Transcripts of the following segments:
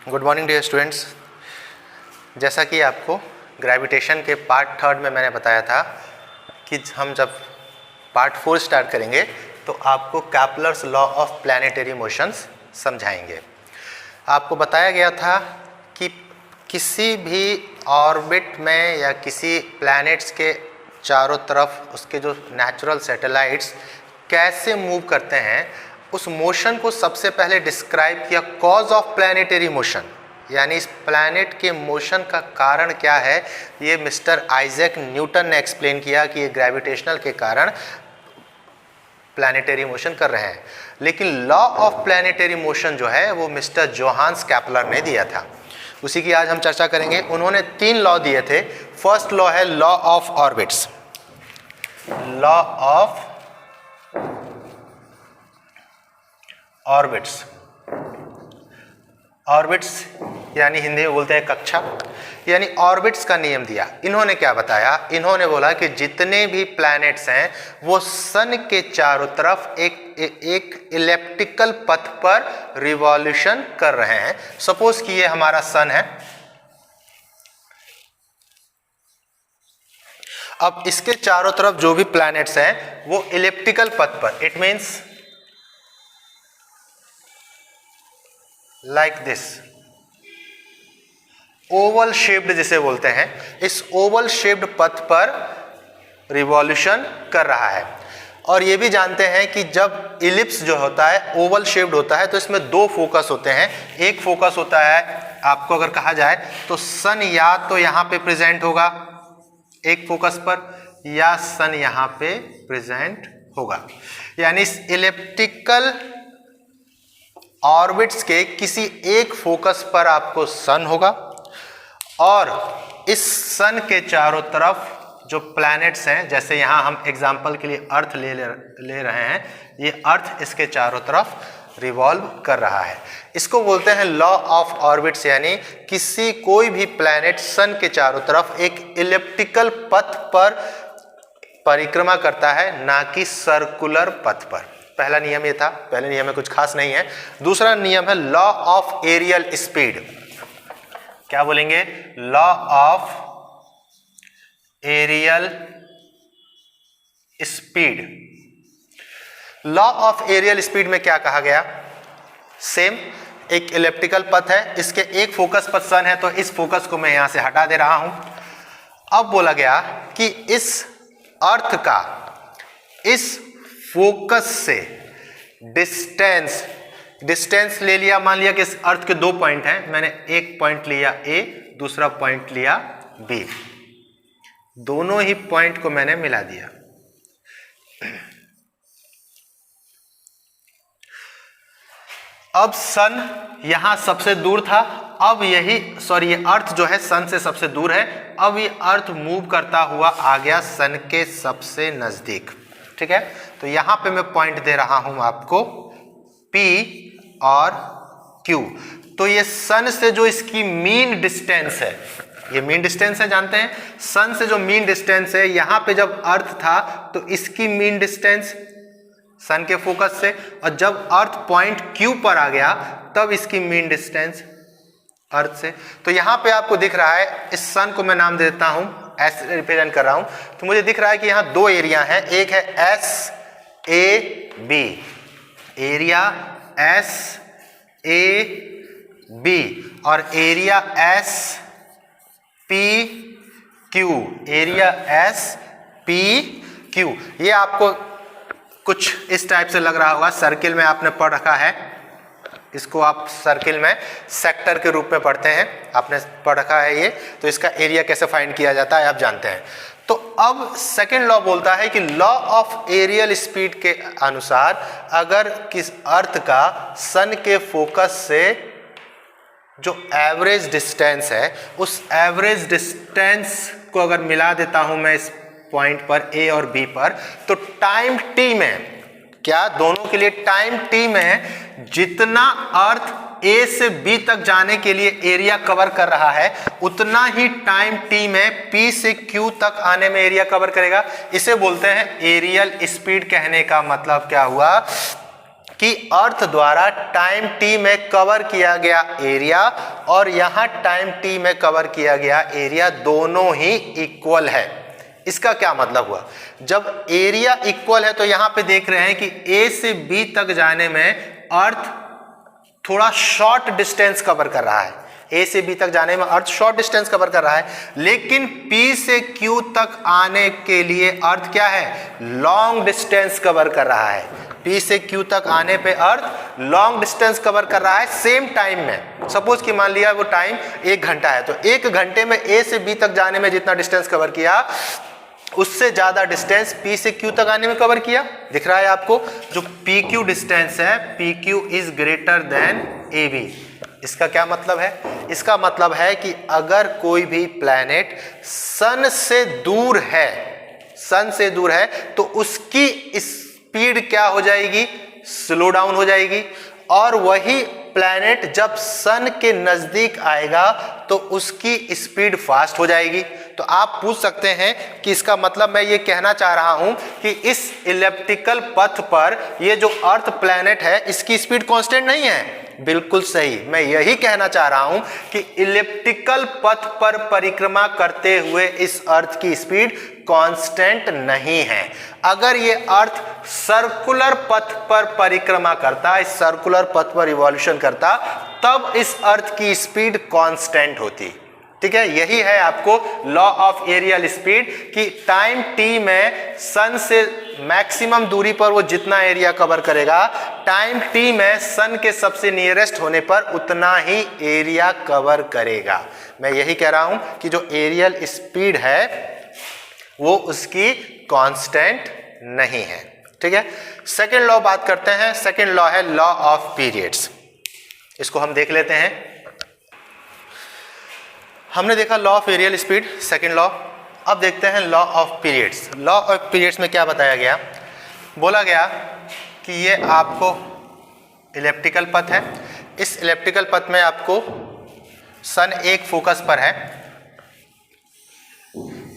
Good morning dear students. जैसा कि आपको ग्रेविटेशन के पार्ट 3 में मैंने बताया था कि हम जब पार्ट 4 स्टार्ट करेंगे तो आपको Kepler's law of planetary motions समझाएंगे। आपको बताया गया था कि किसी भी ऑर्बिट में या किसी प्लैनेट्स के चारों तरफ उसके जो नेचुरल सैटेलाइट्स कैसे मूव करते हैं, उस मोशन को सबसे पहले डिस्क्राइब किया कॉज ऑफ प्लैनेटरी मोशन, यानी इस प्लैनेट के मोशन का कारण क्या है। ये मिस्टर आइजैक न्यूटन ने एक्सप्लेन किया कि ये ग्रेविटेशनल के कारण प्लैनेटरी मोशन कर रहे हैं। लेकिन लॉ ऑफ प्लैनेटरी मोशन जो है वो मिस्टर जोहान्स कैप्लर ने दिया था, उसी की आज हम चर्चा करेंगे। उन्होंने 3 लॉ दिए थे। फर्स्ट लॉ है law of orbits. Law of orbits, orbits यानी हिंदी में बोलते हैं कक्षा, यानी ऑर्बिट्स का नियम दिया। इन्होंने क्या बताया? इन्होंने बोला कि जितने भी प्लैनेट्स हैं वो सन के चारों तरफ एक इलेप्टिकल पथ पर रिवॉल्यूशन कर रहे हैं। सपोज कि ये हमारा सन है। अब इसके चारों तरफ जो भी प्लैनेट्स हैं वो इलेप्टिकल पथ पर, it means like this, Oval shaped जिसे बोलते हैं, इस ओवल शेप्ड पथ पर रिवॉल्यूशन कर रहा है। और ये भी जानते हैं कि जब इलिप्स जो होता है ओवल शेप्ड होता है तो इसमें 2 फोकस होते हैं। एक फोकस होता है, आपको अगर कहा जाए तो सन या तो यहां पे प्रेजेंट होगा एक फोकस पर, या सन यहां पे प्रेजेंट होगा। यानी इस इलिप्टिकल ऑर्बिट्स के किसी एक फोकस पर आपको सन होगा, और इस सन के चारों तरफ जो प्लैनेट्स हैं, जैसे यहां हम एग्जांपल के लिए अर्थ ले रहे हैं, ये अर्थ इसके चारों तरफ रिवॉल्व कर रहा है। इसको बोलते हैं लॉ ऑफ ऑर्बिट्स, यानी कोई भी प्लैनेट सन के चारों तरफ एक इलिप्टिकल पथ पर परिक्रमा करता है, ना कि सर्कुलर पथ पर। पहला नियम ये था। पहले नियम में कुछ खास नहीं है। दूसरा नियम है लॉ ऑफ एरियल स्पीड। क्या बोलेंगे? Law of areal speed. Law of areal speed में क्या कहा गया? सेम, एक इलिप्टिकल पथ है, इसके एक फोकस पर सन है, तो इस फोकस को मैं यहां से हटा दे रहा हूं। अब बोला गया कि इस अर्थ का इस फोकस से डिस्टेंस ले लिया। मान लिया कि इस अर्थ के 2 पॉइंट हैं, मैंने एक पॉइंट लिया ए, दूसरा पॉइंट लिया बी, दोनों ही पॉइंट को मैंने मिला दिया। अब सन यहां सबसे दूर था, अब ये अर्थ जो है सन से सबसे दूर है। अब ये अर्थ मूव करता हुआ आ गया सन के सबसे नजदीक। ठीक है, तो यहां पे मैं पॉइंट दे रहा हूं आपको P और Q। तो ये सन से जो इसकी मीन डिस्टेंस है, ये मीन डिस्टेंस है, जानते हैं सन से जो मीन डिस्टेंस है, यहां पे जब अर्थ था तो इसकी मीन डिस्टेंस सन के फोकस से, और जब अर्थ पॉइंट Q पर आ गया तब इसकी मीन डिस्टेंस अर्थ से। तो यहां पे आपको दिख रहा है, इस सन को मैं नाम देता हूं, एस रिप्रेजेंट कर रहा हूं, तो मुझे दिख रहा है कि यहां 2 एरिया हैं। एक है S A B, area S A B, और area S P Q, area S P Q. ये आपको कुछ इस टाइप से लग रहा होगा, सर्किल में आपने पढ़ रखा है, इसको आप सर्किल में सेक्टर के रूप में पढ़ते हैं, आपने पढ़ रखा है ये। तो इसका एरिया कैसे फाइंड किया जाता है आप जानते हैं। तो अब सेकेंड लॉ बोलता है कि लॉ ऑफ एरियल स्पीड के अनुसार अगर किस अर्थ का सन के फोकस से जो एवरेज डिस्टेंस है, उस एवरेज डिस्टेंस को अगर मिला देता हूं मैं इस पॉइंट पर ए और बी पर, तो टाइम टी में, क्या दोनों के लिए टाइम टी में जितना अर्थ ए से बी तक जाने के लिए एरिया कवर कर रहा है, उतना ही टाइम टी में पी से क्यू तक आने में एरिया कवर करेगा। इसे बोलते हैं एरियल स्पीड। कहने का मतलब क्या हुआ कि अर्थ द्वारा टाइम टी में कवर किया गया एरिया और यहाँ टाइम टी में कवर किया गया एरिया दोनों ही इक्वल है। इसका क्या मतलब हुआ? जब एरिया इक्वल है तो यहाँ पे देख रहे हैं कि ए से बी तक जाने में अर्थ थोड़ा शॉर्ट डिस्टेंस कवर कर रहा है। ए से बी तक जाने में अर्थ शॉर्ट डिस्टेंस कवर कर रहा है, लेकिन पी से क्यू तक आने के लिए अर्थ क्या है? लॉन्ग डिस्टेंस कवर कर रहा है। पी से क्यू तक आने पे अर्थ लॉन्ग डिस्टेंस कवर कर रहा है सेम टाइम में। सपोज कि मान लिया वो टाइम 1 घंटा है, तो 1 घंटे में ए से बी तक जाने में जितना डिस्टेंस कवर किया उससे ज्यादा डिस्टेंस पी से क्यू तक आने में कवर किया। दिख रहा है आपको? जो पी क्यू डिस्टेंस है, P Q is greater than A B. इसका क्या मतलब है? इसका मतलब है कि अगर कोई भी प्लैनेट सन से दूर है, सन से दूर है, तो उसकी स्पीड क्या हो जाएगी? स्लो डाउन हो जाएगी। और वही प्लैनेट जब सन के नजदीक आएगा तो उसकी स्पीड फास्ट हो जाएगी। तो आप पूछ सकते हैं कि इसका मतलब मैं ये कहना चाह रहा हूं कि इस इलिप्टिकल पथ पर ये जो अर्थ प्लैनेट है इसकी स्पीड कांस्टेंट नहीं है। बिल्कुल सही, मैं यही कहना चाह रहा हूं कि इलिप्टिकल पथ पर परिक्रमा करते हुए इस अर्थ की स्पीड कांस्टेंट नहीं है। अगर ये अर्थ सर्कुलर पथ पर परिक्रमा करता, इस सर्कुलर पथ पर रिवॉल्यूशन करता, तब इस अर्थ की स्पीड कांस्टेंट होती। ठीक है, यही है आपको लॉ ऑफ एरियल स्पीड कि टाइम टी में सन से मैक्सिमम दूरी पर वो जितना एरिया कवर करेगा, टाइम टी में सन के सबसे नियरेस्ट होने पर उतना ही एरिया कवर करेगा। मैं यही कह रहा हूं कि जो एरियल स्पीड है वो उसकी कांस्टेंट नहीं है। ठीक है, सेकेंड लॉ बात करते हैं। सेकेंड लॉ है लॉ ऑफ पीरियड्स। इसको हम देख लेते हैं। हमने देखा law of areal speed, second law. अब देखते हैं law of periods. Law of periods में क्या बताया गया? बोला गया कि ये आपको इलिप्टिकल पथ है, इस इलिप्टिकल पथ में आपको सन एक फोकस पर है,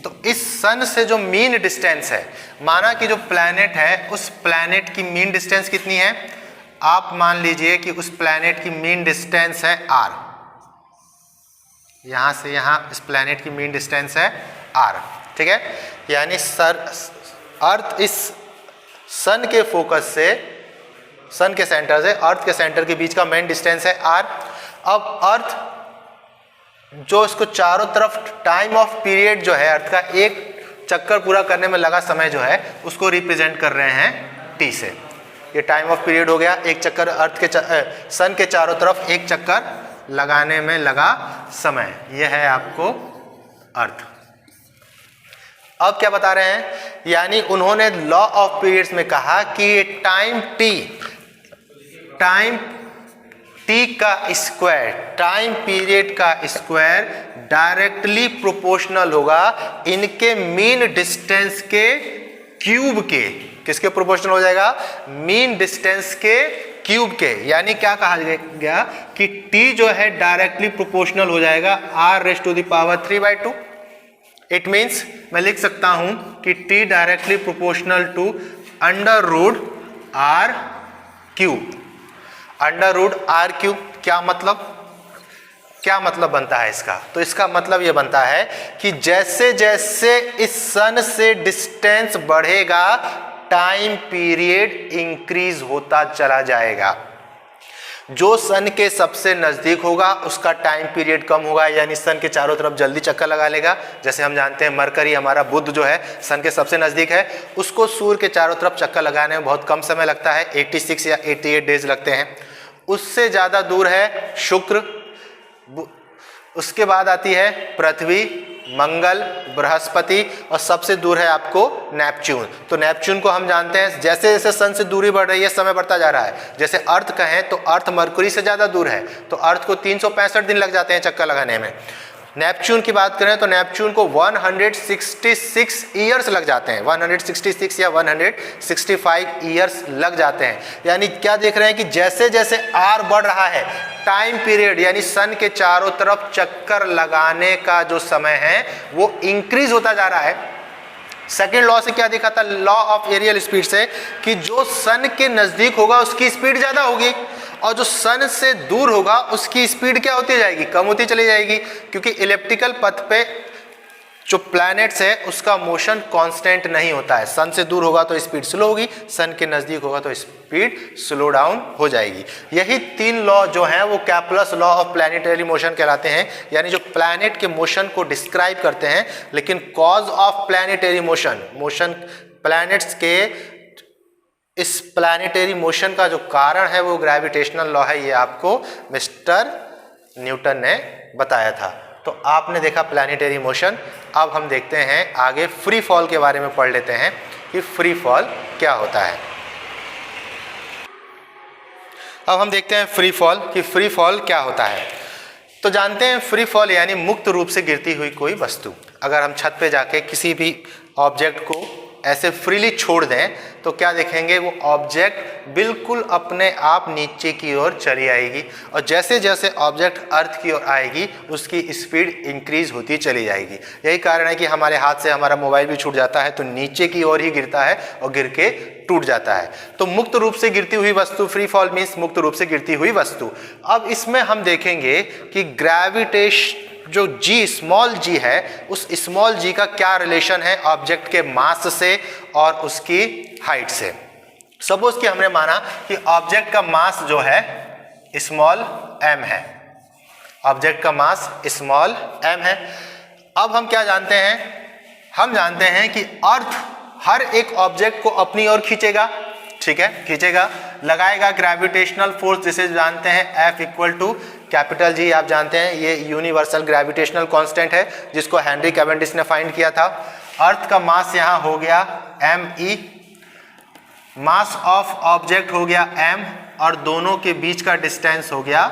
तो इस सन से जो मीन डिस्टेंस है, माना कि जो प्लैनेट है उस प्लैनेट की मीन डिस्टेंस कितनी है? आप मान लीजिए कि उस प्लैनेट की मीन डिस्टेंस है r, यहां से यहां इस प्लैनेट की मीन डिस्टेंस है r। ठीक है, यानी अर्थ इस सन के फोकस से, सन के सेंटर से अर्थ के सेंटर के बीच का मेन डिस्टेंस है r। अब अर्थ जो इसको चारों तरफ टाइम ऑफ पीरियड जो है अर्थ का एक चक्कर पूरा करने में लगा समय जो है उसको रिप्रेजेंट कर रहे हैं t से। ये टाइम ऑफ पीरियड हो गया, एक चक्कर अर्थ के सन के चारों तरफ एक चक्कर लगाने में लगा समय, यह है आपको अर्थ। अब क्या बता रहे हैं? यानी उन्होंने लॉ ऑफ पीरियड्स में कहा कि टाइम टी का स्क्वायर, टाइम पीरियड का स्क्वायर डायरेक्टली प्रोपोर्शनल होगा इनके मीन डिस्टेंस के क्यूब के। किसके प्रोपोर्शनल हो जाएगा? मीन डिस्टेंस के क्यूब के। यानी क्या कहा गया कि t जो है डायरेक्टली प्रोपोर्शनल हो जाएगा r⁻3/2। इट मीन्स मैं लिख सकता हूं कि t directly proportional to √r³। √r³। क्या मतलब बनता है इसका? तो इसका मतलब यह बनता है कि जैसे जैसे इस सन से डिस्टेंस बढ़ेगा टाइम पीरियड इंक्रीज होता चला जाएगा। जो सन के सबसे नजदीक होगा उसका टाइम पीरियड कम होगा, यानी सन के चारों तरफ जल्दी चक्कर लगा लेगा। जैसे हम जानते हैं मरकरी, हमारा बुध जो है सन के सबसे नजदीक है, उसको सूर्य के चारों तरफ चक्कर लगाने में बहुत कम समय लगता है, 86 या 88 डेज लगते हैं। उससे ज़्यादा दूर है शुक्र, उसके बाद आती है पृथ्वी, मंगल, बृहस्पति, और सबसे दूर है आपको नेपच्यून। तो नेपच्यून को हम जानते हैं जैसे जैसे सन से दूरी बढ़ रही है समय बढ़ता जा रहा है। जैसे अर्थ कहें तो अर्थ मरकुरी से ज़्यादा दूर है, तो अर्थ को 365 दिन लग जाते हैं चक्कर लगाने में। नेपच्यून की बात करें तो नेपच्यून को 166 ईयर्स लग जाते हैं, 166 या 165 ईयर्स लग जाते हैं। यानी क्या देख रहे हैं कि जैसे जैसे आर बढ़ रहा है टाइम पीरियड, यानी सन के चारों तरफ चक्कर लगाने का जो समय है वो इंक्रीज होता जा रहा है। सेकेंड लॉ से क्या देखा था, लॉ ऑफ एरियल स्पीड से, कि जो सन के नजदीक होगा उसकी स्पीड ज्यादा होगी और जो सन से दूर होगा उसकी स्पीड क्या होती जाएगी, कम होती चली जाएगी, क्योंकि इलिप्टिकल पथ पे जो प्लैनेट्स है उसका मोशन कांस्टेंट नहीं होता है। सन से दूर होगा तो स्पीड स्लो होगी, सन के नज़दीक होगा तो स्पीड स्लो डाउन हो जाएगी। यही तीन लॉ जो हैं वो कैप्लस लॉ ऑफ प्लैनेटरी मोशन कहलाते हैं, यानी जो प्लैनेट के मोशन को डिस्क्राइब करते हैं। लेकिन cause of planetary motion planets के इस प्लैनेटरी मोशन का जो कारण है वो ग्रेविटेशनल लॉ है, ये आपको मिस्टर न्यूटन ने बताया था। तो आपने देखा प्लैनेटरी मोशन। अब हम देखते हैं आगे फ्री फॉल के बारे में पढ़ लेते हैं कि फ्री फॉल क्या होता है। अब हम देखते हैं फ्री फॉल कि फ्री फॉल क्या होता है। तो जानते हैं फ्री फॉल यानी मुक्त रूप से गिरती हुई कोई वस्तु। अगर हम छत पे जाके किसी भी ऑब्जेक्ट को ऐसे फ्रीली छोड़ दें तो क्या देखेंगे, वो ऑब्जेक्ट बिल्कुल अपने आप नीचे की ओर चली आएगी और जैसे जैसे ऑब्जेक्ट अर्थ की ओर आएगी उसकी स्पीड इंक्रीज होती चली जाएगी। यही कारण है कि हमारे हाथ से हमारा मोबाइल भी छूट जाता है तो नीचे की ओर ही गिरता है और गिर के टूट जाता है। तो मुक्त रूप से गिरती हुई वस्तु, फ्री फॉल मीन्स मुक्त रूप से गिरती हुई वस्तु। अब इसमें हम देखेंगे कि ग्रेविटेशन जो जी, स्मॉल जी है, उस स्मॉल जी का क्या रिलेशन है ऑब्जेक्ट के मास से और उसकी हाइट से। सपोज कि हमने माना कि ऑब्जेक्ट का मास जो है स्मॉल m है, ऑब्जेक्ट का मास स्मॉल m है। अब हम क्या जानते हैं, हम जानते हैं कि अर्थ हर एक ऑब्जेक्ट को अपनी ओर खींचेगा, ठीक है, खींचेगा, लगाएगा ग्रेविटेशनल फोर्स जिसे जानते हैं F equal to capital G. आप जानते हैं ये यूनिवर्सल ग्रेविटेशनल कांस्टेंट है जिसको हेनरी कैवेंडिश ने फाइंड किया था। अर्थ का मास यहाँ हो गया me, मास ऑफ ऑब्जेक्ट हो गया m और दोनों के बीच का डिस्टेंस हो गया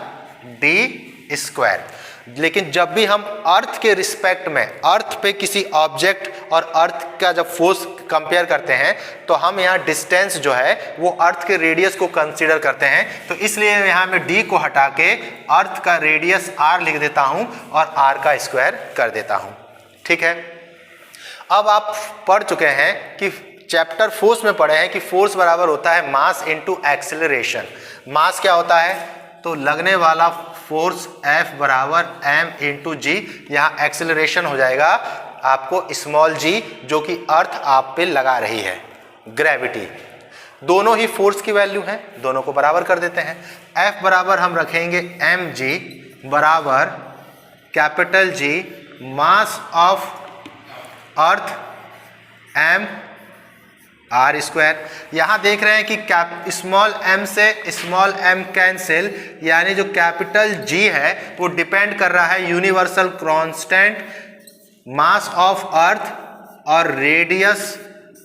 d स्क्वायर। लेकिन जब भी हम अर्थ के रिस्पेक्ट में, अर्थ पे किसी ऑब्जेक्ट और अर्थ का जब फोर्स कंपेयर करते हैं तो हम यहाँ डिस्टेंस जो है वो अर्थ के रेडियस को कंसीडर करते हैं। तो इसलिए यहाँ मैं d को हटा के अर्थ का रेडियस r लिख देता हूँ और r का स्क्वायर कर देता हूँ, ठीक है। अब आप पढ़ चुके हैं कि चैप्टर फोर्स में पढ़े हैं कि फोर्स बराबर होता है मास इनटू एक्सेलरेशन। मास क्या होता है, तो लगने वाला फोर्स F बराबर m इंटू जी। यहाँ एक्सेलरेशन हो जाएगा आपको स्मॉल g जो कि अर्थ आप पे लगा रही है, ग्रेविटी। दोनों ही फोर्स की वैल्यू है, दोनों को बराबर कर देते हैं। F बराबर हम रखेंगे mg बराबर capital G mass of earth m r square. यहाँ देख रहे हैं कि स्मॉल m से स्मॉल m कैंसिल, यानी जो कैपिटल G है वो डिपेंड कर रहा है universal constant mass of earth और रेडियस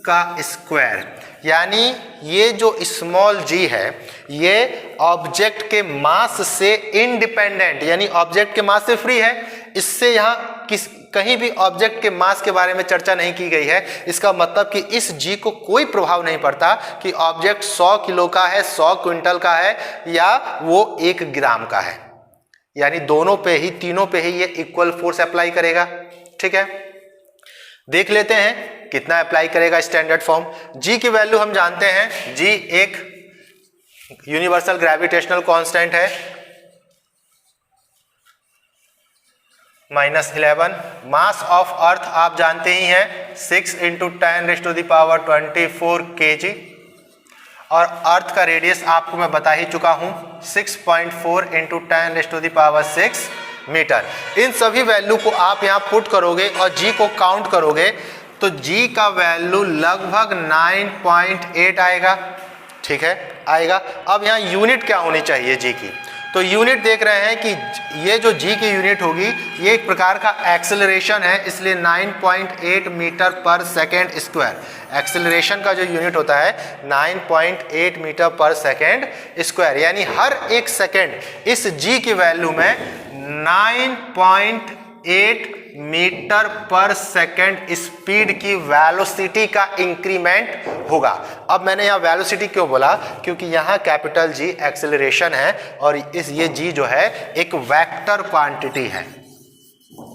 का स्क्वायर। यानी ये जो स्मॉल g है ये ऑब्जेक्ट के मास से इनडिपेंडेंट, यानी ऑब्जेक्ट के मास से फ्री है। इससे यहाँ कहीं भी ऑब्जेक्ट के मास के बारे में चर्चा नहीं की गई है। इसका मतलब कि इस g को कोई प्रभाव नहीं पड़ता कि ऑब्जेक्ट 100 किलो का है, 100 क्विंटल का है या वो 1 ग्राम का है। यानी दोनों पे ही, तीनों पे ही ये इक्वल फोर्स अप्लाई करेगा, ठीक है। देख लेते हैं कितना अप्लाई करेगा स्टैंडर्ड फॉर्म। g की वैल्यू हम जानते हैं, g एक यूनिवर्सल ग्रेविटेशनल कांस्टेंट है -11। मास ऑफ अर्थ आप जानते ही हैं 6 इंटू 10⁻24 kg और अर्थ का रेडियस आपको मैं बता ही चुका हूं 6.4 इंटू 10⁻6 मीटर। इन सभी वैल्यू को आप यहाँ पुट करोगे और g को काउंट करोगे तो g का वैल्यू लगभग 9.8 आएगा, ठीक है, आएगा। अब यहाँ यूनिट क्या होनी चाहिए g की, तो यूनिट देख रहे हैं कि ये जो g की यूनिट होगी ये एक प्रकार का एक्सेलरेशन है, इसलिए 9.8 मीटर पर सेकेंड स्क्वायर। एक्सेलरेशन का जो यूनिट होता है 9.8 मीटर पर सेकेंड स्क्वायर, यानी हर एक सेकेंड इस g की वैल्यू में 9.8 मीटर पर सेकेंड स्पीड की वेलोसिटी का इंक्रीमेंट होगा। अब मैंने यहाँ वेलोसिटी क्यों बोला, क्योंकि यहाँ कैपिटल G एक्सेलरेशन है और ये G जो है एक वेक्टर क्वांटिटी है।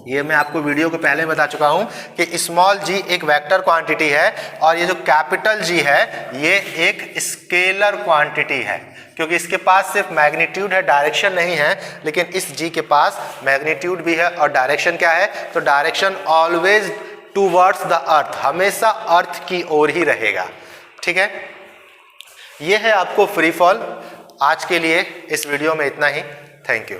ये मैं आपको वीडियो के पहले बता चुका हूं कि स्मॉल जी एक वेक्टर क्वांटिटी है और ये जो कैपिटल जी है ये एक स्केलर क्वांटिटी है, क्योंकि इसके पास सिर्फ मैग्नीट्यूड है, डायरेक्शन नहीं है। लेकिन इस जी के पास मैग्नीट्यूड भी है और डायरेक्शन क्या है, तो direction always towards the earth, हमेशा अर्थ की ओर ही रहेगा। ठीक है, ये है आपको फ्री फॉल। आज के लिए इस वीडियो में इतना ही। Thank you.